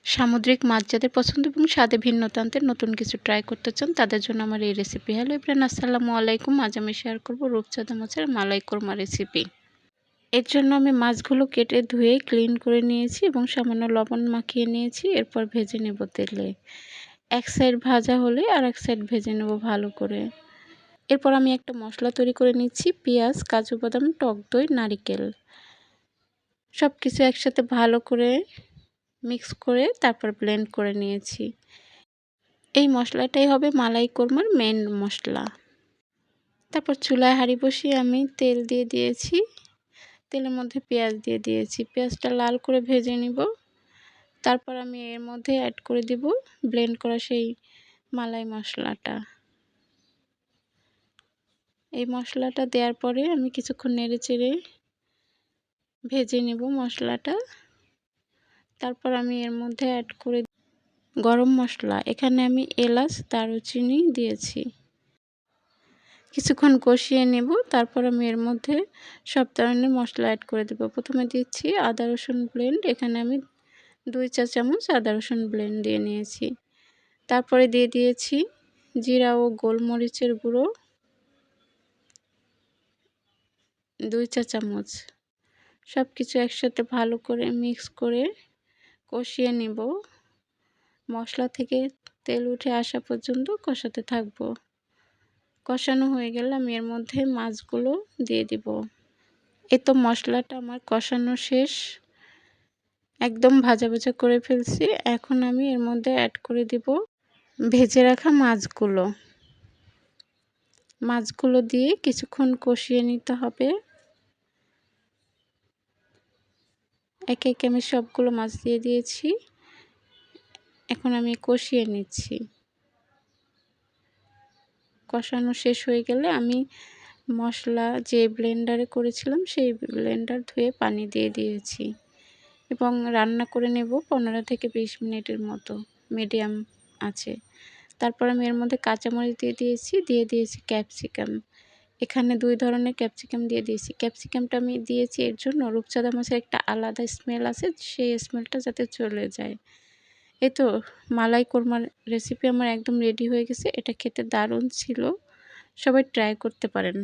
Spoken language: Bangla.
সামুদ্রিক মাছ যাদের পছন্দ এবং স্বাদে ভিন্নতা আনতে নতুন কিছু ট্রাই করতে চান তাদের জন্য আমার এই রেসিপি। হ্যালো এভরিওয়ান, আসসালামু আলাইকুম। আজ আমি শেয়ার করব রূপচাঁদা মাছের মালাই কোরমা রেসিপি। এর জন্য আমি মাছগুলো কেটে ধুয়ে ক্লিন করে নিয়েছি এবং সামান্য লবণ মাখিয়ে নিয়েছি। এরপর ভেজে নেব তেলে। এক সাইড ভাজা হলে আর এক সাইড ভেজে নেব ভালো করে। এরপর আমি একটা মশলা তৈরি করে নিচ্ছি। পেঁয়াজ, কাজু বাদাম, টক দই, নারিকেল সব কিছু একসাথে ভালো করে মিক্স করে তারপর ব্লেন্ড করে নিয়েছি। এই মশলাটাই হবে মালাই কোরমার মেন মশলা। তারপর চুলায় হাঁড়ি বসিয়ে আমি তেল দিয়ে দিয়েছি। তেলের মধ্যে পেঁয়াজ দিয়ে দিয়েছি। পেঁয়াজটা লাল করে ভেজে নিব। তারপর আমি এর মধ্যে অ্যাড করে দিব ব্লেন্ড করা সেই মালাই মশলাটা। এই মশলাটা দেওয়ার পরে আমি কিছুক্ষণ নেড়ে চেড়ে ভেজে নিব মশলাটা। তারপর আমি এর মধ্যে অ্যাড করে গরম মশলা। এখানে আমি এলাচ, দারুচিনি দিয়েছি। কিছুক্ষণ কষিয়ে নেব। তারপর আমি এর মধ্যে সব ধরনের মশলা অ্যাড করে দেব। প্রথমে দিচ্ছি আদা রসুন ব্লেন্ড। এখানে আমি 2 চা চামচ আদা রসুন ব্লেন্ড দিয়ে নিয়েছি। তারপরে দিয়ে দিয়েছি জিরা ও গোলমরিচের গুঁড়ো 2 চা চামচ। সব কিছু একসাথে ভালো করে মিক্স করে কষিয়ে নেব। মশলা থেকে তেল উঠে আসা পর্যন্ত কষাতে থাকব। কষানো হয়ে গেলে আমি এর মধ্যে মাছগুলো দিয়ে দিব। এই তো মশলাটা আমার কষানো শেষ। একদম ভাজা ভাজা করে ফেলছি। এখন আমি এর মধ্যে অ্যাড করে দিব ভেজে রাখা মাছগুলো। মাছগুলো দিয়ে কিছুক্ষণ কষিয়ে নিতে হবে। একে একে আমি সবগুলো মাছ দিয়ে দিয়েছি। এখন আমি কষিয়ে নিচ্ছি। কষানো শেষ হয়ে গেলে আমি মশলা যে ব্লেন্ডারে করেছিলাম সেই ব্লেন্ডার ধুয়ে পানি দিয়ে দিয়েছি এবং রান্না করে নেব 15 থেকে 20 মিনিটের মতো মিডিয়াম আছে। তারপর আমি এর মধ্যে কাঁচামরিচ দিয়ে দিয়েছি ক্যাপসিকাম। এখানে 2 ধরনের ক্যাপসিকাম দিয়ে দিয়েছি। ক্যাপসিকামটা আমি দিয়েছি এর জন্য রূপচাঁদা মাছের একটা আলাদা স্মেল আছে, সেই স্মেলটা যাতে চলে যায়। এই তো মালাই কোরমার রেসিপি আমার একদম রেডি হয়ে গেছে। এটা খেতে দারুণ ছিল। সবাই ট্রাই করতে পারেন।